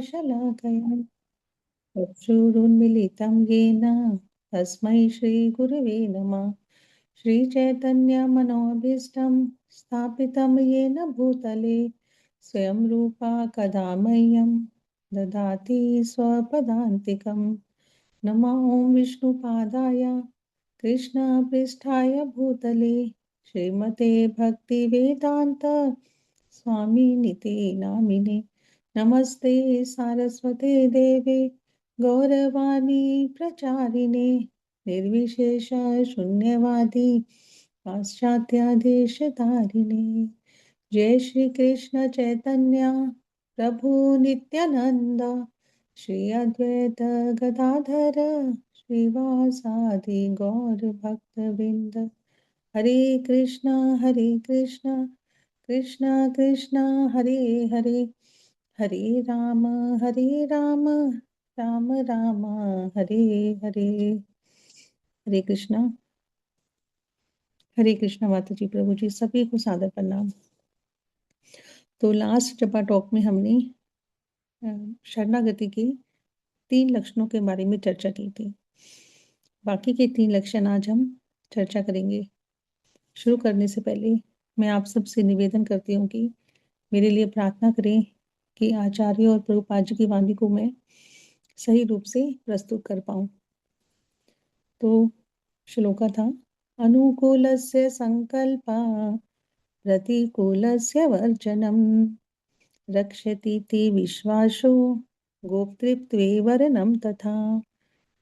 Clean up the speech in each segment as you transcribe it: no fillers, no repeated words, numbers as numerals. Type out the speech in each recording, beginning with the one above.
शलाकया चक्षुरुन्मीलितं येन तस्मै श्रीगुरवे नमः। श्रीचैतन्यमनोभीष्टं स्थापितं येन भूतले स्वयं रूपा कदा मह्यं ददाति स्वपदान्तिकं। नमो विष्णुपादाय कृष्णपृष्ठाय भूतले श्रीमते भक्तिवेदान्त स्वामिनिते नामिने। नमस्ते सारस्वते देवे गौरवाणी प्रचारिणे निर्विशेष शून्यवादी पाश्चात्यादेशधारिणे। जय श्री कृष्ण चैतन्य प्रभु नित्यानंद श्री अद्वैत गदाधर श्रीवासादि गौर भक्तवृंद। हरे कृष्ण कृष्ण कृष्ण हरे हरे, हरे राम राम राम हरे हरे। हरे कृष्णा माता जी, प्रभु जी, सभी को सादर प्रणाम। तो लास्ट जपा टॉक में हमने शरणागति के 3 लक्षणों के बारे में चर्चा की थी। बाकी के 3 लक्षण आज हम चर्चा करेंगे। शुरू करने से पहले मैं आप सबसे निवेदन करती हूँ कि मेरे लिए प्रार्थना करें कि आचार्य और प्रभुपाद जी की वाणी को मैं सही रूप से प्रस्तुत कर पाऊँ। तो श्लोका था, अनुकूलस्य संकल्पा प्रतिकूलस्य वर्जनम् रक्षतीति विश्वासो गोप्तृत्वे वरनं तथा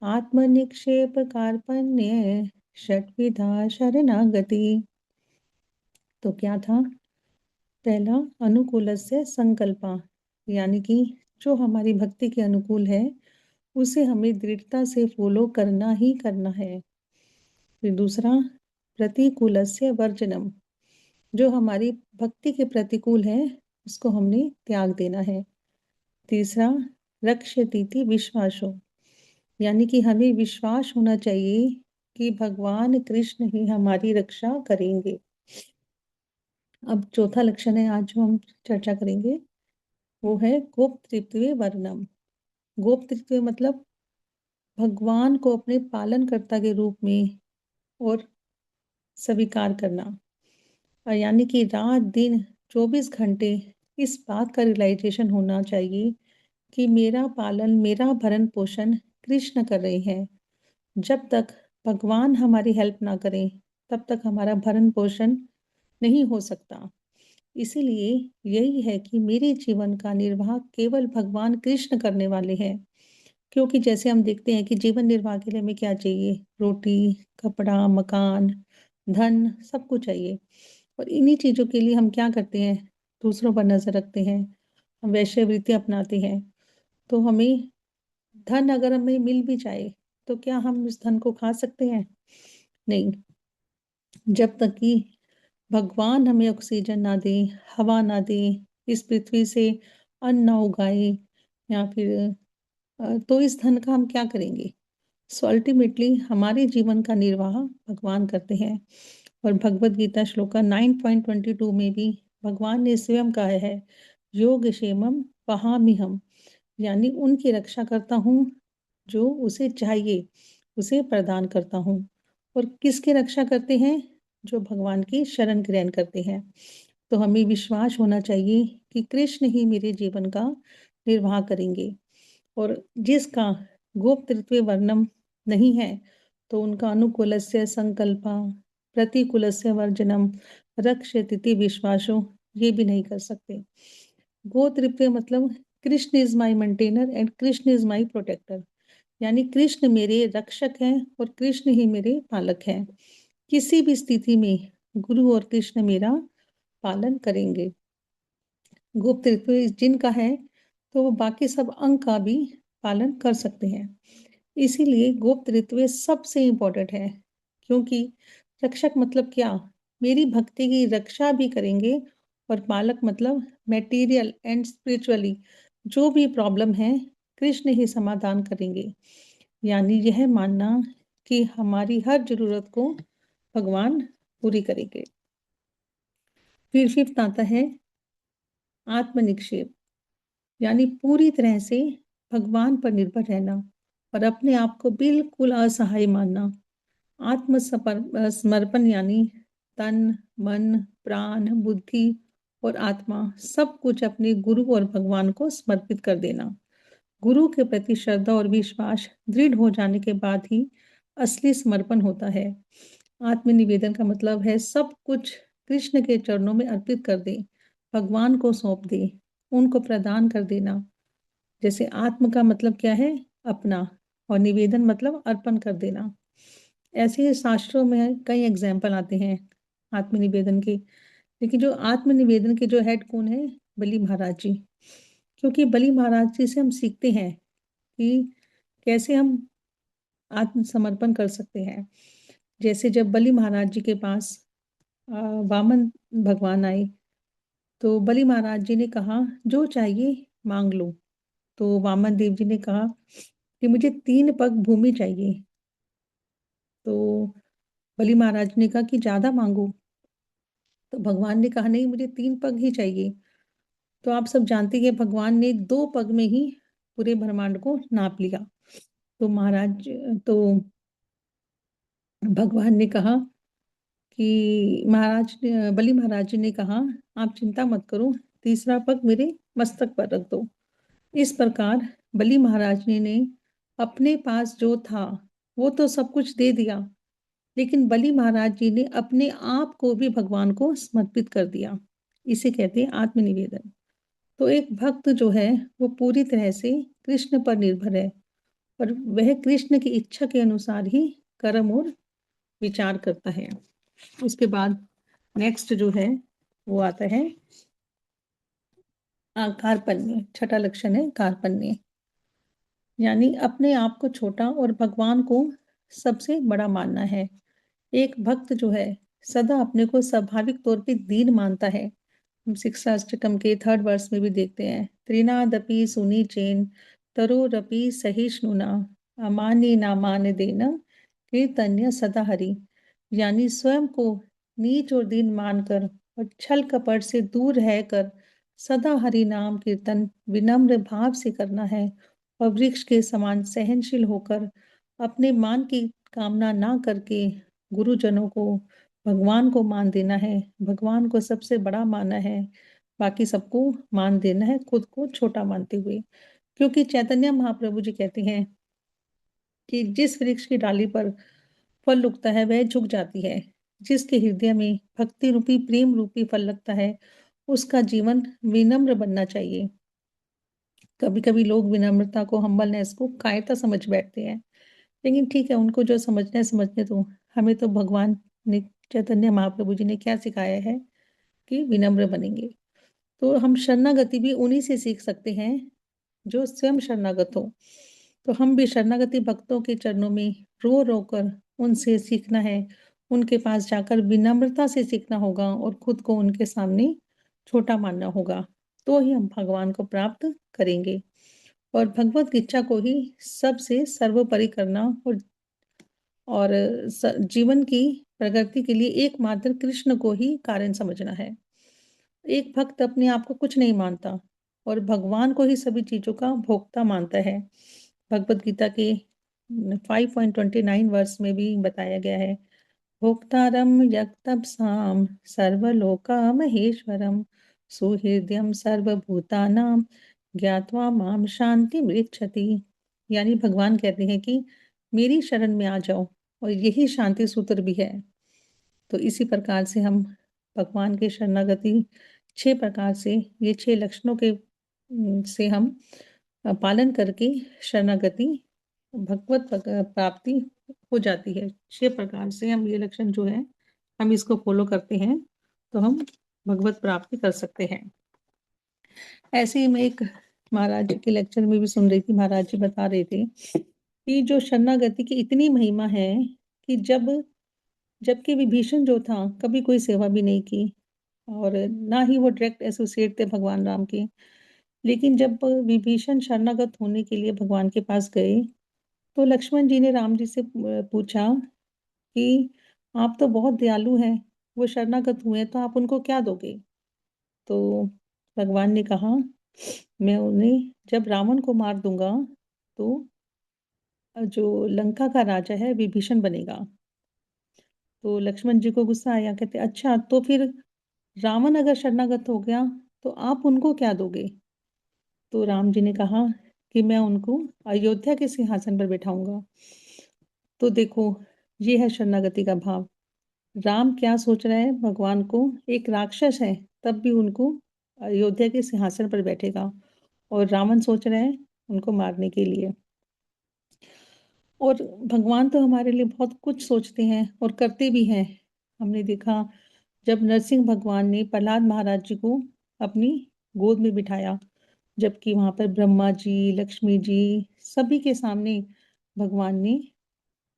आत्मनिक्षेप कार्पण्ये षट्विधा शरणागति। तो क्या था? पहला, अनुकूलस्य संकल्पा, यानी कि जो हमारी भक्ति के अनुकूल है उसे हमें दृढ़ता से फॉलो करना ही करना है। फिर दूसरा, प्रतिकूलस्य वर्जनम, जो हमारी भक्ति के प्रतिकूल है उसको हमने त्याग देना है। तीसरा, रक्षतीति विश्वासो, यानी कि हमें विश्वास होना चाहिए कि भगवान कृष्ण ही हमारी रक्षा करेंगे। अब चौथा लक्षण है आज जो हम चर्चा करेंगे, वो है गोप्तृत्वे वर्णम। गोप्तृत्व मतलब भगवान को अपने पालनकर्ता के रूप में और स्वीकार करना, और यानी कि रात दिन 24 घंटे इस बात का रियलाइजेशन होना चाहिए कि मेरा पालन, मेरा भरण पोषण कृष्ण कर रहे हैं। जब तक भगवान हमारी हेल्प ना करें तब तक हमारा भरण पोषण नहीं हो सकता। इसीलिए यही है कि मेरे जीवन का निर्वाह केवल भगवान कृष्ण करने वाले हैं। क्योंकि जैसे हम देखते हैं कि जीवन निर्वाह के लिए हमें क्या चाहिए? रोटी, कपड़ा, मकान, धन, सब कुछ चाहिए। और इन्हीं चीज़ों के लिए हम क्या करते हैं? दूसरों पर नज़र रखते हैं, हम वैश्यवृत्ति अपनाते हैं। तो हमें धन अगर हमें मिल भी जाए तो क्या हम उस धन को खा सकते हैं? नहीं। जब तक कि भगवान हमें ऑक्सीजन ना दें, हवा ना दें, इस पृथ्वी से अन्न ना उगाए, या फिर तो इस धन का हम क्या करेंगे? सो अल्टीमेटली हमारे जीवन का निर्वाह भगवान करते हैं। और भगवद गीता श्लोका 9.22 में भी भगवान ने स्वयं कहा है, योग क्षेमम वहामिहम, यानी उनकी रक्षा करता हूँ जो उसे चाहिए उसे प्रदान करता हूँ। और किसकी रक्षा करते हैं? जो भगवान की शरण ग्रहण करते हैं। तो हमें विश्वास होना चाहिए कि कृष्ण ही मेरे जीवन का निर्वाह करेंगे। और जिसका गोप्तृत्व वर्णम नहीं है तो उनका अनुकूलस्य संकल्पा प्रतिकूलस्य वर्जनम रक्षतीति विश्वासो ये भी नहीं कर सकते। गोत्रिप्य मतलब Krishna is my maintainer and Krishna is my protector, यानी कृष्ण मेरे रक्षक हैं और कृष्ण ही मेरे पालक हैं। किसी भी स्थिति में गुरु और कृष्ण मेरा पालन करेंगे। गोप्तृत्व जिनका है तो वो बाकी सब अंग का भी पालन कर सकते हैं। इसीलिए गोप्तृत्व सबसे इम्पोर्टेंट है, क्योंकि रक्षक मतलब क्या? मेरी भक्ति की रक्षा भी करेंगे। और पालक मतलब मैटेरियल एंड स्पिरिचुअली जो भी प्रॉब्लम है कृष्ण ही समाधान करेंगे। यानी यह मानना कि हमारी हर जरूरत को भगवान पूरी करेंगे। फिर फिफ्थ आता है आत्मनिक्षेप। यानी पूरी तरह से भगवान पर निर्भर रहना और अपने आप को बिल्कुल असहाय मानना। समर्पण यानी तन, मन, प्राण, बुद्धि और आत्मा सब कुछ अपने गुरु और भगवान को समर्पित कर देना। गुरु के प्रति श्रद्धा और विश्वास दृढ़ हो जाने के बाद ही असली समर्पण होता है। आत्मनिवेदन का मतलब है सब कुछ कृष्ण के चरणों में अर्पित कर दे, भगवान को सौंप दे, उनको प्रदान कर देना। जैसे आत्म का मतलब क्या है? अपना, और निवेदन मतलब अर्पण कर देना। ऐसे ही शास्त्रों में कई एग्जाम्पल आते हैं आत्मनिवेदन के। लेकिन जो आत्मनिवेदन के जो हेड कौन है? बलि महाराज जी। क्योंकि बलि महाराज जी से हम सीखते हैं कि कैसे हम आत्मसमर्पण कर सकते हैं। जैसे जब बलि महाराज जी के पास वामन भगवान आए, तो बलि महाराज जी ने कहा जो चाहिए मांग लो। तो वामन देव जी ने कहा कि मुझे 3 पग भूमि चाहिए। तो बलि महाराज ने कहा कि ज़्यादा मांगो। तो भगवान ने कहा नहीं, मुझे 3 पग ही चाहिए। तो आप सब जानते हैं भगवान ने 2 पग में ही पूरे ब्रह्मांड को नाप लिया। तो तो भगवान ने कहा कि बलि महाराज जी ने कहा आप चिंता मत करो, तीसरा पग मेरे मस्तक पर रख दो। इस प्रकार बलि महाराज ने अपने पास जो था वो तो सब कुछ दे दिया, लेकिन बलि महाराज जी ने अपने आप को भी भगवान को समर्पित कर दिया। इसे कहते हैं आत्मनिवेदन। तो एक भक्त जो है वो पूरी तरह से कृष्ण पर निर्भर है और वह कृष्ण की इच्छा के अनुसार ही कर्म और विचार करता है। उसके बाद नेक्स्ट जो है वो आता है कार्पण्य। छठा लक्षण है कार्पण्य, यानी अपने आप को छोटा और भगवान को सबसे बड़ा मानना है। एक भक्त जो है सदा अपने को स्वाभाविक तौर पे दीन मानता है। हम शिक्षाष्टकम के 3rd वर्ष में भी देखते हैं, त्रिनादपि सुनी चेन तरोरपि सहिष्णुना अमान्य नामान देना कीर्तन्य सदा हरि। यानी स्वयं को नीच और दीन मानकर और छल कपट से दूर रहकर सदा हरि नाम कीर्तन विनम्र भाव से करना है और वृक्ष के समान सहनशील होकर अपने मान की कामना ना करके गुरुजनों को, भगवान को मान देना है। भगवान को सबसे बड़ा माना है, बाकी सबको मान देना है, खुद को छोटा मानते हुए। क्योंकि चैतन्य महाप्रभु जी कहते हैं कि जिस वृक्ष की डाली पर फल उगता है वह झुक जाती है, जिसके हृदय में भक्ति रूपी प्रेम रूपी फल लगता है उसका जीवन विनम्र बनना चाहिए। कभी कभी लोग विनम्रता को, हम्बलनेस को कायरता समझ बैठते हैं, लेकिन ठीक है, उनको जो समझना है समझने दो। हमें तो भगवान ने, चैतन्य महाप्रभु जी ने क्या सिखाया है कि विनम्र बनेंगे। तो हम शरणागति भी उन्हीं से सीख सकते हैं जो स्वयं शरणागत हो। तो हम भी शरणागति भक्तों के चरणों में रो रो कर उनसे सीखना है, उनके पास जाकर विनम्रता से सीखना होगा और खुद को उनके सामने छोटा मानना होगा। तो ही हम भगवान को प्राप्त करेंगे और भगवत इच्छा को ही सबसे सर्वोपरि करना और जीवन की प्रगति के लिए एकमात्र कृष्ण को ही कारण समझना है। एक भक्त अपने आप को कुछ नहीं मानता और भगवान को ही सभी चीजों का भोक्ता मानता है। भगवत गीता के 5.29 वर्ष में भी बताया गया है, भोक्तारम यत्तपसाम सर्वलोका महेश्वरम सुहृदयम सर्वभूतानां ज्ञात्वा माम शांति मृच्छति। यानी भगवान कहते हैं कि मेरी शरण में आ जाओ और यही शांति सूत्र भी है। तो इसी प्रकार से हम भगवान के शरणागति 6 प्रकार से, ये 6 लक्षणों के से हम पालन करके शरणागति भगवत प्राप्ति हो जाती है। 6 प्रकार से हम ये लक्षण जो है हम इसको फॉलो करते हैं तो हम भगवत प्राप्ति कर सकते हैं। ऐसे ही मैं एक महाराज जी के लेक्चर में भी सुन रही थी, महाराज जी बता रहे थे कि जो शरणागति की इतनी महिमा है कि जबकि विभीषण जो था कभी कोई सेवा भी नहीं की और ना ही वो डायरेक्ट एसोसिएट थे भगवान राम के। लेकिन जब विभीषण शरणागत होने के लिए भगवान के पास गए, तो लक्ष्मण जी ने राम जी से पूछा कि आप तो बहुत दयालु हैं, वो शरणागत हुए हैं तो आप उनको क्या दोगे? तो भगवान ने कहा मैं उन्हें जब रावण को मार दूँगा, तो जो लंका का राजा है विभीषण बनेगा। तो लक्ष्मण जी को गुस्सा आया, कहते अच्छा तो फिर रावण अगर शरणागत हो गया, तो आप उनको क्या दोगे? तो राम जी ने कहा कि मैं उनको अयोध्या के सिंहासन पर बिठाऊँगा। तो देखो, ये है शरणागति का भाव। राम क्या सोच रहे हैं भगवान को, एक राक्षस है, तब भी उनको अयोध्या के सिंहासन पर बैठेगा और रावण सोच रहे हैं उनको मारने के लिए। और भगवान तो हमारे लिए बहुत कुछ सोचते हैं और करते भी हैं। हमने देखा जब नरसिंह भगवान ने प्रहलाद महाराज जी को अपनी गोद में बिठाया, जबकि वहाँ पर ब्रह्मा जी, लक्ष्मी जी सभी के सामने भगवान ने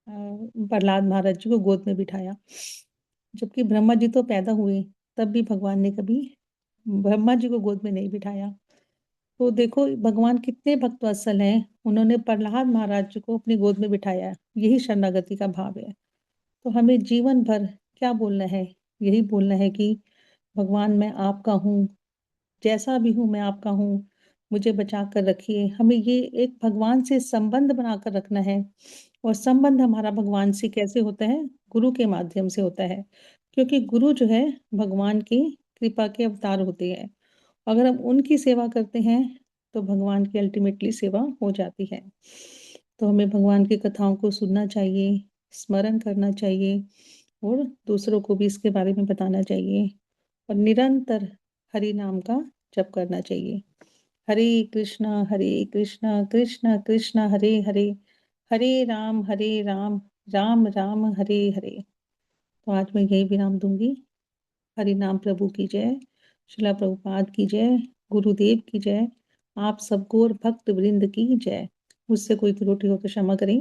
प्रहलाद महाराज जी को गोद में बिठाया। जबकि ब्रह्मा जी तो पैदा हुए, तब भी भगवान ने कभी ब्रह्मा जी को गोद में नहीं बिठाया। तो देखो भगवान कितने भक्तवत्सल हैं, उन्होंने प्रहलाद महाराज जी को अपनी गोद में बिठाया है। यही शरणागति का भाव है। तो हमें जीवन भर क्या बोलना है? यही बोलना है कि भगवान मैं आपका हूँ, जैसा भी हूँ मैं आपका हूँ, मुझे बचा कर रखिए। हमें ये एक भगवान से संबंध बनाकर रखना है और संबंध हमारा भगवान से कैसे होता है? गुरु के माध्यम से होता है। क्योंकि गुरु जो है भगवान की कृपा के अवतार होते हैं। अगर हम उनकी सेवा करते हैं, तो भगवान की अल्टीमेटली सेवा हो जाती है। तो हमें भगवान की कथाओं को सुनना चाहिए, स्मरण करना चाहिए और दूसरों को भी इसके बारे में बताना चाहिए और निरंतर हरि नाम का जप करना चाहिए। हरे कृष्णा कृष्ण कृष्ण हरे हरे, हरे राम राम राम हरे हरे। तो आज मैं यही विराम दूंगी। हरि नाम प्रभु की जय, शिला प्रभुपाद की जय, गुरुदेव की जय, आप सबको और भक्त वृंद की जय। मुझसे कोई त्रुटि हो तो क्षमा करें।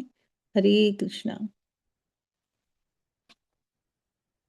हरे कृष्णा।